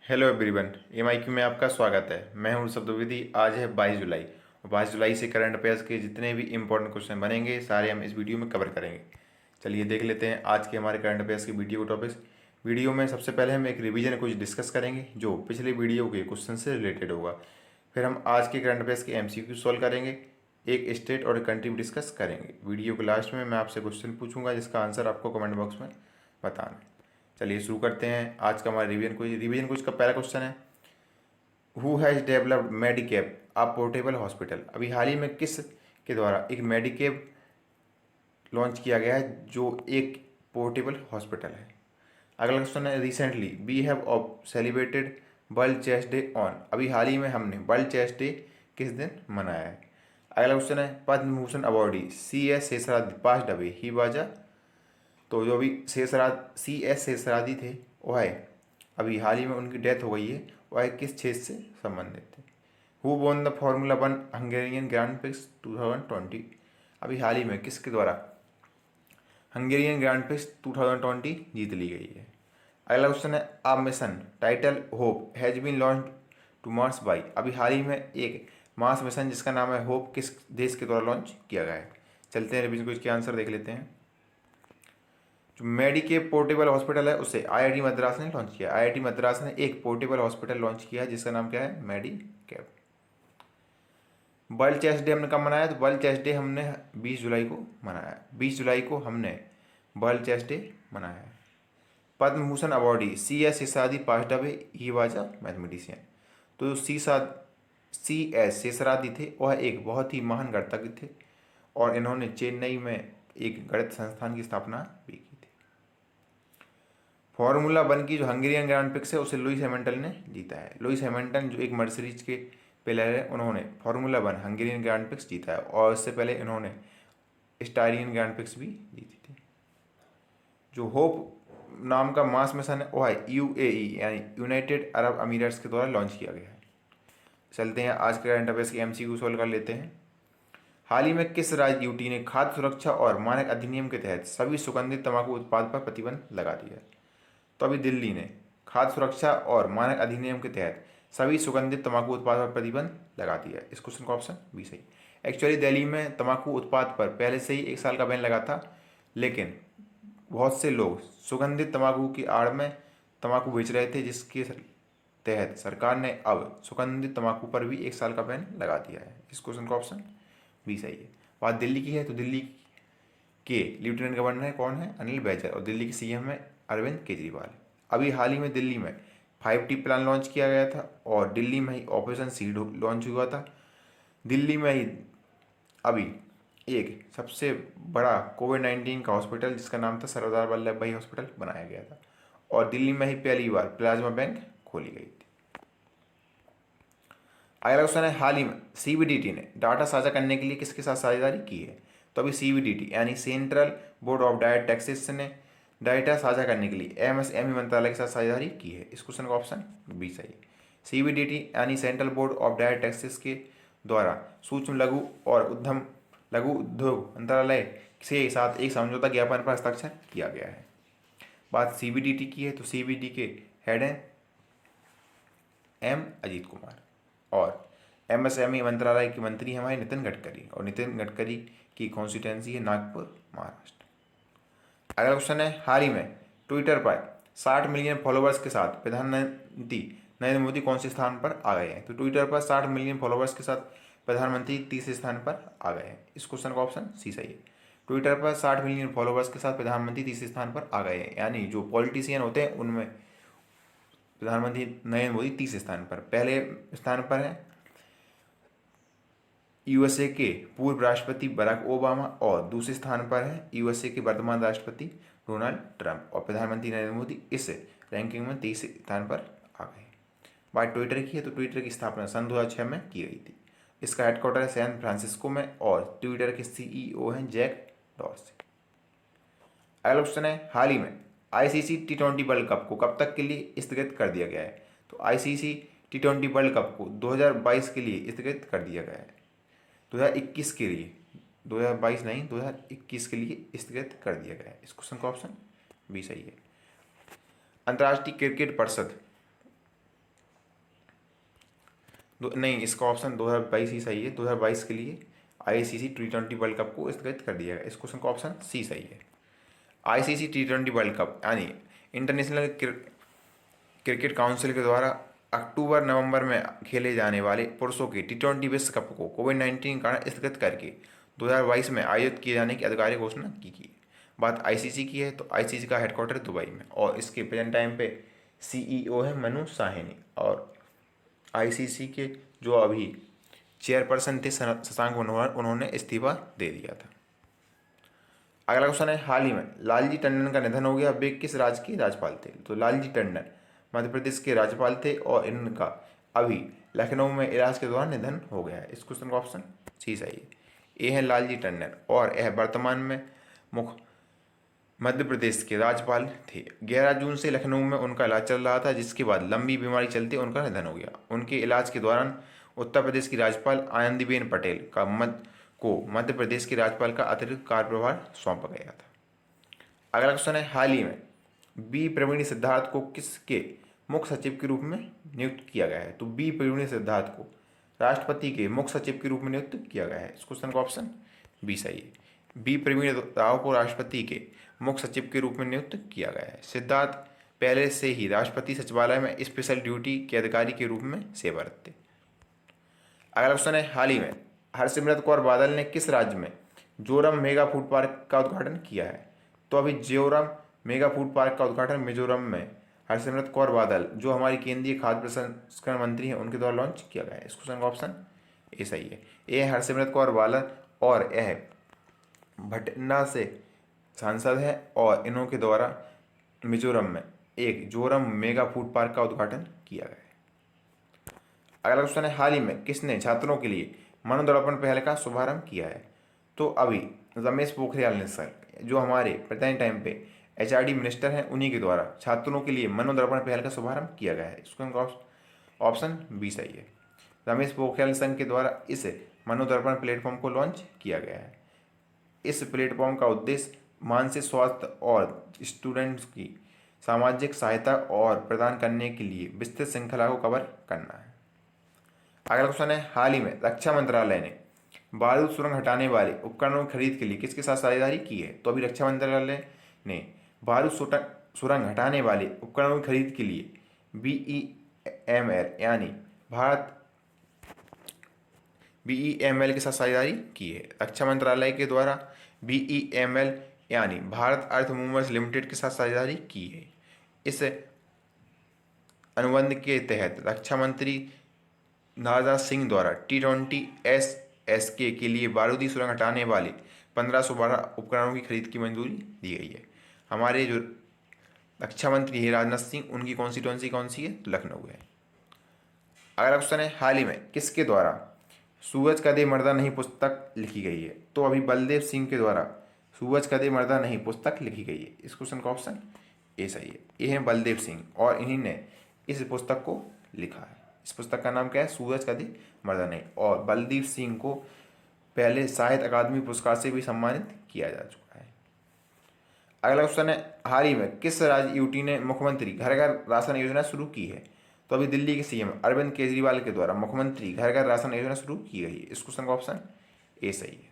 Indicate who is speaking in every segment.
Speaker 1: Hello everyone, एमआईक्यू में आपका स्वागत है। मैं हूं ऋषभ द्विवेदी। आज है 22 जुलाई और 22 जुलाई से करंट अफेयर्स के जितने भी इंपॉर्टेंट क्वेश्चन बनेंगे सारे हम इस वीडियो में कवर करेंगे। चलिए देख लेते हैं आज के हमारे करंट अफेयर्स के वीडियो टॉपिक्स। वीडियो में सबसे पहले हम एक रिवीजन कुछ डिस्कस करेंगे जो पिछले वीडियो के क्वेश्चन से रिलेटेड होगा। फिर हम आज के करंट अफेयर्स के एमसीक्यू सॉल्व करेंगे, एक स्टेट और एक कंट्री डिस्कस करेंगे। वीडियो के लास्ट में मैं आपसे क्वेश्चन पूछूंगा जिसका आंसर आपको कमेंट बॉक्स में बताना है। चलिए शुरू करते हैं आज का हमारा रिवीजन कुछ का पहला क्वेश्चन है, who has developed Medicab a portable hospital. अभी हाल ही में किस के द्वारा एक मेडिकेप लॉन्च किया गया है जो एक पोर्टेबल हॉस्पिटल है। अगला क्वेश्चन है, recently we have celebrated world chess day on. अभी हाल ही में हमने वर्ल्ड चेस्ट डे किस दिन मनाया है। अगला क्वेश्चन है, Padma Bhushan awardee CS Sheshraj passed away he was. तो जो अभी CS शेषराजी थे वह अभी हाल ही में उनकी डेथ हो गई है, वह किस क्षेत्र से संबंधित थे। Who won the formula one Hungarian grand prix 2020। अभी हाल ही में किसके द्वारा हंगेरियन ग्रैंड प्रिक्स 2020 जीत ली गई है। अगला क्वेश्चन है, a mission title Hope has been launch to Mars by. अभी हाल ही में एक मार्स मिशन जिसका नाम है होप किस देश के द्वारा लॉन्च किया गया है। चलते हैं रिवीजन को इसके आंसर देख लेते हैं। जो मेडिकेप पोर्टेबल हॉस्पिटल है उसे IIT मद्रास ने लॉन्च किया। IIT मद्रास ने एक पोर्टेबल हॉस्पिटल लॉन्च किया है जिसका नाम क्या है, मेडिकेप। वर्ल्ड चेस्ट डे हमने कब मनाया, तो वर्ल्ड चेस्ट डे हमने 20 जुलाई को मनाया। 20 जुलाई को हमने वर्ल्ड चेस्ट डे मनाया है। Padma Bhushan awardee CS Seshadri passed away he was a mathematician. तो CS शेषाद्री थे वह एक बहुत ही महान गणितज्ञ थे और इन्होंने चेन्नई में एक गणित संस्थान की स्थापना भी की थी। फॉर्मूला वन की जो हंगेरियन ग्रैंड प्रिक्स है उसे लुइस हैमिल्टन ने जीता है। लुइस हैमिल्टन जो एक मर्सिडीज के प्लेयर है, उन्होंने formula one Hungarian grand prix जीता है और इससे पहले इन्होंने स्टाइरियन ग्रैंड प्रिक्स भी जीती थी। जो होप नाम का मास मिशन है वह UAE यानी यूनाइटेड अरब अमीरात के द्वारा लॉन्च किया गया है। चलते हैं आज के करंट अफेयर्स के MCQ सॉल्व कर लेते हैं। हाल ही में किस राज्य यूटी ने खाद्य सुरक्षा और मानक अधिनियम के तहत सभी सुगंधित तंबाकू उत्पाद पर प्रतिबंध लगा दिया है। तो अभी दिल्ली ने खाद्य सुरक्षा और मानक अधिनियम के तहत सभी सुगंधित तंबाकू उत्पाद पर प्रतिबंध लगा दिया है। इस क्वेश्चन का ऑप्शन बी सही। एक्चुअली दिल्ली में तंबाकू उत्पाद पर पहले से ही 1 साल का बैन लगा था, लेकिन बहुत से लोग सुगंधित तंबाकू की आड़ में तंबाकू बेच रहे थे, जिसके तहत सरकार ने अब सुगंधित तंबाकू पर भी 1 साल का बैन लगा दिया है। इस क्वेश्चन का ऑप्शन बी सही है। बात दिल्ली की है तो दिल्ली के लेफ्टिनेंट गवर्नर है कौन है, अनिल बैजल, और दिल्ली के CM है अरविंद केजरीवाल। अभी हाल ही में दिल्ली में 5T प्लान लॉन्च किया गया था और दिल्ली में ही ऑपरेशन सीड लॉन्च हुआ था। दिल्ली में ही अभी एक सबसे बड़ा कोविड-19 का हॉस्पिटल जिसका नाम था सरदार वल्लभ भाई हॉस्पिटल बनाया गया था और दिल्ली में ही पहली बार प्लाज्मा बैंक खोली गई थी। अगला क्वेश्चन है, हाल ही में CBDT ने डाटा साझा करने के लिए किसके साथ साझेदारी की है। तो अभी CBDT यानी central board of direct taxes ने डाटा साझा करने के लिए MSME मंत्रालय के साथ साझेदारी की है। इस क्वेश्चन का ऑप्शन बी सही है। CBDT यानी central board of direct taxes के द्वारा सूक्ष्म लघु उद्योग मंत्रालय के साथ एक समझौता ज्ञापन पर हस्ताक्षर किया गया है। बात CBDT की है तो CBDT के हेड हैं अजीत कुमार और MSME मंत्रालय के मंत्री हमारे नितिन गडकरी, और नितिन गडकरी की कॉन्स्टिट्यूंसी है नागपुर, महाराष्ट्र। अगला क्वेश्चन है, हाल ही में ट्विटर पर 60 मिलियन फॉलोवर्स के साथ प्रधानमंत्री नरेंद्र मोदी कौन से स्थान पर आ गए हैं। तो ट्विटर पर 60 मिलियन फॉलोवर्स के साथ प्रधानमंत्री तीसरे स्थान पर आ गए हैं। इस क्वेश्चन का ऑप्शन सी सही है। ट्विटर पर 60 मिलियन फॉलोवर्स के साथ प्रधानमंत्री तीसरे स्थान पर आ गए हैं, यानी जो पॉलिटिशियन होते हैं उनमें प्रधानमंत्री नरेंद्र मोदी तीसरे स्थान पर। पहले स्थान पर है USA के पूर्व राष्ट्रपति बराक ओबामा और दूसरे स्थान पर है USA के वर्तमान राष्ट्रपति डोनाल्ड ट्रंप, और प्रधानमंत्री नरेंद्र मोदी इस रैंकिंग में तीसरे स्थान पर आ गए। बात ट्विटर की है तो ट्विटर की स्थापना सन 2006 में की गई थी। इसका हेडक्वार्टर है सैन फ्रांसिस्को में और ट्विटर के CEO हैं जैक डॉर्सी। अगला क्वेश्चन है, हाल ही में ICC T20 वर्ल्ड कप को कब तक के लिए स्थगित कर दिया गया है। तो ICC T20 वर्ल्ड कप को 2022 के लिए स्थगित कर दिया गया है। 2021 के लिए, 2022 नहीं 2021 के लिए स्थगित कर दिया गया है। इस क्वेश्चन का ऑप्शन बी सही है। अंतर्राष्ट्रीय क्रिकेट परिषद नहीं, इसका ऑप्शन 2022 ही सही है। 2022 के लिए आईसीसी T20 वर्ल्ड कप को स्थगित कर दिया गया। इस क्वेश्चन का ऑप्शन सी सही है। आईसीसी T20 वर्ल्ड कप यानी इंटरनेशनल क्रिकेट काउंसिल के द्वारा अक्टूबर नवंबर में खेले जाने वाले पुरुषों के T20 विश्व कप को कोविड-19 के कारण स्थगित करके 2022 में आयोजित किए जाने की आधिकारिक घोषणा की। बात आईसीसी की है तो आईसीसी का हेडक्वार्टर दुबई में, और इसके प्रेजेंट टाइम पे सीईओ है मनु साहनी, और आईसीसी के जो अभी चेयरपर्सन थे शशांक मनोहर, उन्होंने इस्तीफा दे दिया था। अगला क्वेश्चन है, हाल ही में लालजी टंडन का निधन हो गया, वे किस राज्य के राज्यपाल थे? तो लालजी टंडन मध्य प्रदेश के राज्यपाल थे और इनका अभी लखनऊ में इलाज के दौरान निधन हो गया है। इस क्वेश्चन का ऑप्शन सी सही है। ये है लालजी टंडन और यह वर्तमान में मध्य प्रदेश के राज्यपाल थे। 11 जून से लखनऊ में उनका इलाज चल रहा था, जिसके बाद लंबी बीमारी चलते उनका निधन हो गया। उनके इलाज के दौरान उत्तर प्रदेश की राज्यपाल आनंदीबेन पटेल को मध्य प्रदेश के राज्यपाल का अतिरिक्त कार्यप्रभार सौंपा गया था। अगला क्वेश्चन है, हाल ही में बी प्रवीण सिद्धार्थ को किसके मुख्य सचिव के रूप में नियुक्त किया गया है? तो बी प्रवीण सिद्धार्थ को राष्ट्रपति के मुख्य सचिव के रूप में नियुक्त किया गया है। इस क्वेश्चन का ऑप्शन बी सही है। बी प्रवीण राव को राष्ट्रपति के मुख्य सचिव के रूप में नियुक्त किया गया है। सिद्धार्थ पहले से ही राष्ट्रपति सचिवालय में स्पेशल ड्यूटी के अधिकारी के रूप में सेवारत थे। अगला क्वेश्चन है, हाल ही में हरसिमरत कौर बादल ने किस राज्य में जोरम मेगा फूड पार्क का उद्घाटन किया है? तो अभी जोरम मेगा फूड पार्क का उद्घाटन मिजोरम में हरसिमरत कौर बादल, जो हमारी केंद्रीय खाद्य प्रसंस्करण मंत्री हैं, उनके द्वारा लॉन्च किया गया है। इस क्वेश्चन का ऑप्शन ए सही है। ये हरसिमरत कौर बादल और यह भटना से सांसद है और इन्हों के द्वारा मिजोरम में एक जोरम मेगा फूड पार्क का उद्घाटन किया गया है। अगला क्वेश्चन है, हाल ही में किसने छात्रों के लिए मनोदर्पण पहल का शुभारंभ किया है? तो अभी रमेश पोखरियाल निशंक, जो हमारे प्रेजेंट टाइम पे एचआरडी मिनिस्टर हैं, उन्हीं के द्वारा छात्रों के लिए मनोदर्पण पहल का शुभारंभ किया गया है। इसका ऑप्शन बी सही है। रमेश पोखरियाल निशंक के द्वारा इस मनोदर्पण प्लेटफॉर्म को लॉन्च किया गया है। इस प्लेटफॉर्म का उद्देश्य मानसिक स्वास्थ्य और स्टूडेंट्स की सामाजिक सहायता और प्रदान करने के लिए विस्तृत श्रृंखला को कवर करना है। अगला क्वेश्चन है, हाल ही में रक्षा मंत्रालय ने बारूद सुरंग हटाने वाले उपकरणों की खरीद के लिए किसके साथ साझेदारी की है? तो अभी रक्षा मंत्रालय ने बारूद सुरंग हटाने वाले उपकरणों की खरीद के लिए BEML यानी भारत BEML के साथ साझेदारी की है। रक्षा मंत्रालय के द्वारा BEML यानी भारत अर्थ मूवर्स लिमिटेड के साथ साझेदारी की है। इस अनुबंध के तहत रक्षा मंत्री राजनाथ सिंह द्वारा T20 SSK के लिए बारूदी सुरंग हटाने वाले 1512 उपकरणों की खरीद की मंजूरी दी गई है। हमारे जो रक्षा मंत्री है राजनाथ सिंह, उनकी कॉन्स्टिट्यूंसी कौन सी है? तो लखनऊ है। अगला क्वेश्चन है, हाल ही में किसके द्वारा सूरज कदे मर्दा नहीं पुस्तक लिखी गई है? तो अभी बलदेव सिंह के द्वारा सूरज कदे मर्दा नहीं पुस्तक लिखी गई है। इस क्वेश्चन का ऑप्शन ए सही है। ये है बलदेव सिंह और इन्हीं ने इस पुस्तक को लिखा है। इस पुस्तक का नाम क्या है? सूरज कदे मर्दा नहीं। और बलदेव सिंह को पहले साहित्य अकादमी पुरस्कार से भी सम्मानित किया जा चुका है। अगला क्वेश्चन है, हाल ही में किस राज्य यूटी ने मुख्यमंत्री घर घर राशन योजना शुरू की है? तो अभी दिल्ली के सीएम अरविंद केजरीवाल के द्वारा मुख्यमंत्री घर घर राशन योजना शुरू की गई है। इस क्वेश्चन का ऑप्शन ए सही है।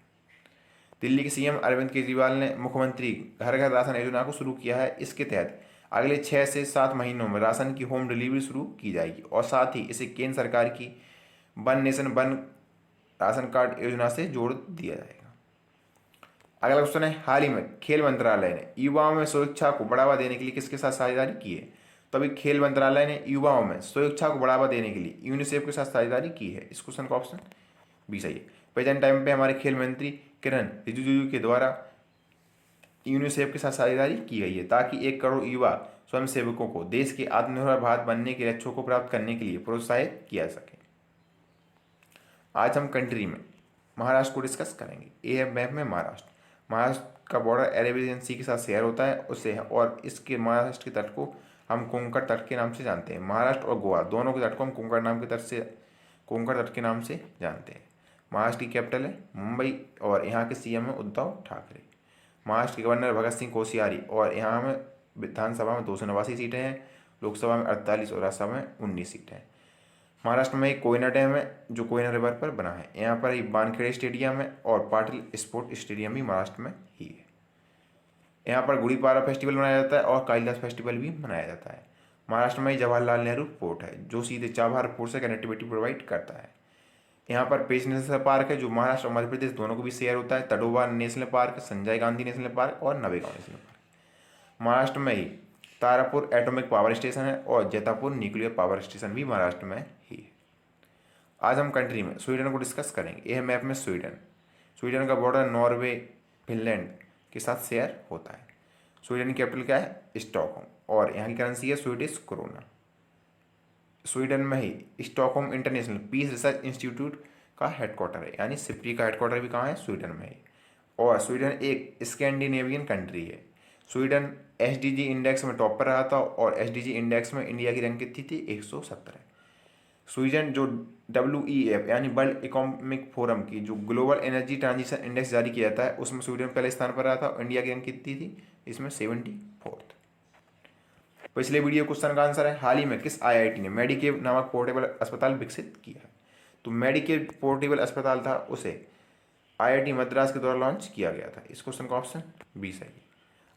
Speaker 1: दिल्ली के सीएम अरविंद केजरीवाल ने मुख्यमंत्री घर घर राशन योजना को शुरू किया है। इसके तहत अगले 6 से 7 महीनों में राशन की होम डिलीवरी शुरू की जाएगी और साथ ही इसे केंद्र सरकार की one nation one ration card योजना से जोड़ दिया जाएगा। अगला क्वेश्चन है, हाल ही में खेल मंत्रालय ने युवाओं में स्वेच्छा को बढ़ावा देने के लिए किसके साथ साझेदारी की है? तो अभी खेल मंत्रालय ने युवाओं में स्वेच्छा को बढ़ावा देने के लिए यूनिसेफ के साथ साझेदारी की है। इस क्वेश्चन का ऑप्शन बी सही है। प्रेजेंट टाइम पे हमारे खेल मंत्री किरण रिजिजू के द्वारा यूनिसेफ के साथ साझेदारी की गई है ताकि 1 करोड़ युवा स्वयंसेवकों को देश के आत्मनिर्भर भारत बनने के लक्ष्यों को प्राप्त करने के लिए प्रोत्साहित किया जा सके। आज हम कंट्री में महाराष्ट्र को डिस्कस करेंगे। ये है मैप में महाराष्ट्र का बॉर्डर अरेबियन सी के साथ शेयर होता है उससे, और इसके महाराष्ट्र के तट को हम कोंकण तट के नाम से जानते हैं। महाराष्ट्र और गोवा दोनों के तट को हम कोंकण तट के नाम से जानते हैं। महाराष्ट्र की कैपिटल है मुंबई और यहाँ के सीएम है उद्धव ठाकरे। महाराष्ट्र के गवर्नर भगत सिंह कोश्यारी और यहाँ में विधानसभा में 289 सीटें हैं, लोकसभा में 48 और राज्यसभा में 19 सीटें हैं। महाराष्ट्र में एक कोयना डैम है जो कोयना रिवर पर बना है। यहाँ पर एक वानखेड़े स्टेडियम है और पाटिल स्पोर्ट स्टेडियम भी महाराष्ट्र में ही है। यहाँ पर गुड़ी पाड़वा फेस्टिवल मनाया जाता है और कालिदास फेस्टिवल भी मनाया जाता है। महाराष्ट्र में जवाहरलाल नेहरू पोर्ट है जो सीधे चाबहार पोर्ट से कनेक्टिविटी प्रोवाइड करता है। यहाँ पर पेंच नेशनल पार्क है जो महाराष्ट्र और मध्य प्रदेश दोनों को भी शेयर होता है। Tadoba national park, Sanjay Gandhi national park और नवेगांव नेशनल पार्क। महाराष्ट्र में ही तारापुर एटॉमिक पावर स्टेशन है और जैतापुर न्यूक्लियर पावर स्टेशन भी महाराष्ट्र में ही है। आज हम कंट्री में स्वीडन को डिस्कस करेंगे। यह मैप में स्वीडन का बॉर्डर नॉर्वे, फिनलैंड के साथ शेयर होता है। स्वीडन की कैपिटल क्या है? स्टॉकहोम और यहाँ की करेंसी है स्वीडिश क्रोना। स्वीडन में ही Stockholm International Peace Research Institute का हेडक्वार्टर है, यानी सिप्री का हेडक्वार्टर भी कहाँ है? स्वीडन में ही। और स्वीडन एक स्कैंडिनेवियन कंट्री है। स्वीडन एसडीजी इंडेक्स में टॉप पर रहा था और एसडीजी इंडेक्स में इंडिया की रैंक कितनी थी? 117। स्वीडन जो WEF यानी वर्ल्ड इकोनॉमिक फोरम की जो ग्लोबल एनर्जी ट्रांजिशन इंडेक्स जारी किया जाता है उसमें स्वीडन पहले स्थान पर रहा था और इंडिया की रैंक कितनी थी? इसमें 74। पिछले वीडियो क्वेश्चन का आंसर है, हाल ही में किस IIT ने मेडिकेव नामक पोर्टेबल अस्पताल विकसित किया है? तो मेडिकेव पोर्टेबल अस्पताल था, उसे IIT मद्रास के द्वारा लॉन्च किया गया था। इस क्वेश्चन का ऑप्शन बी सही है।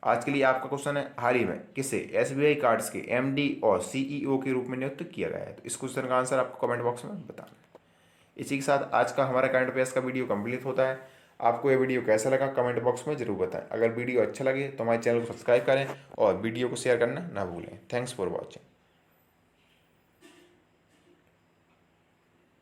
Speaker 1: आज के लिए आपका क्वेश्चन है, हाल ही में किसे SBI कार्ड्स के MD और CEO के रूप में नियुक्त किया गया है? तो इस क्वेश्चन का आंसर आपको कमेंट बॉक्स में बताना है। इसी के साथ आज का हमारा करंट अफेयर्स का वीडियो कंप्लीट होता है। आपको ये वीडियो कैसा लगा कमेंट बॉक्स में जरूर बताएं। अगर वीडियो अच्छा लगे तो हमारे चैनल को सब्सक्राइब करें और वीडियो को शेयर करना ना भूलें। Thanks for watching.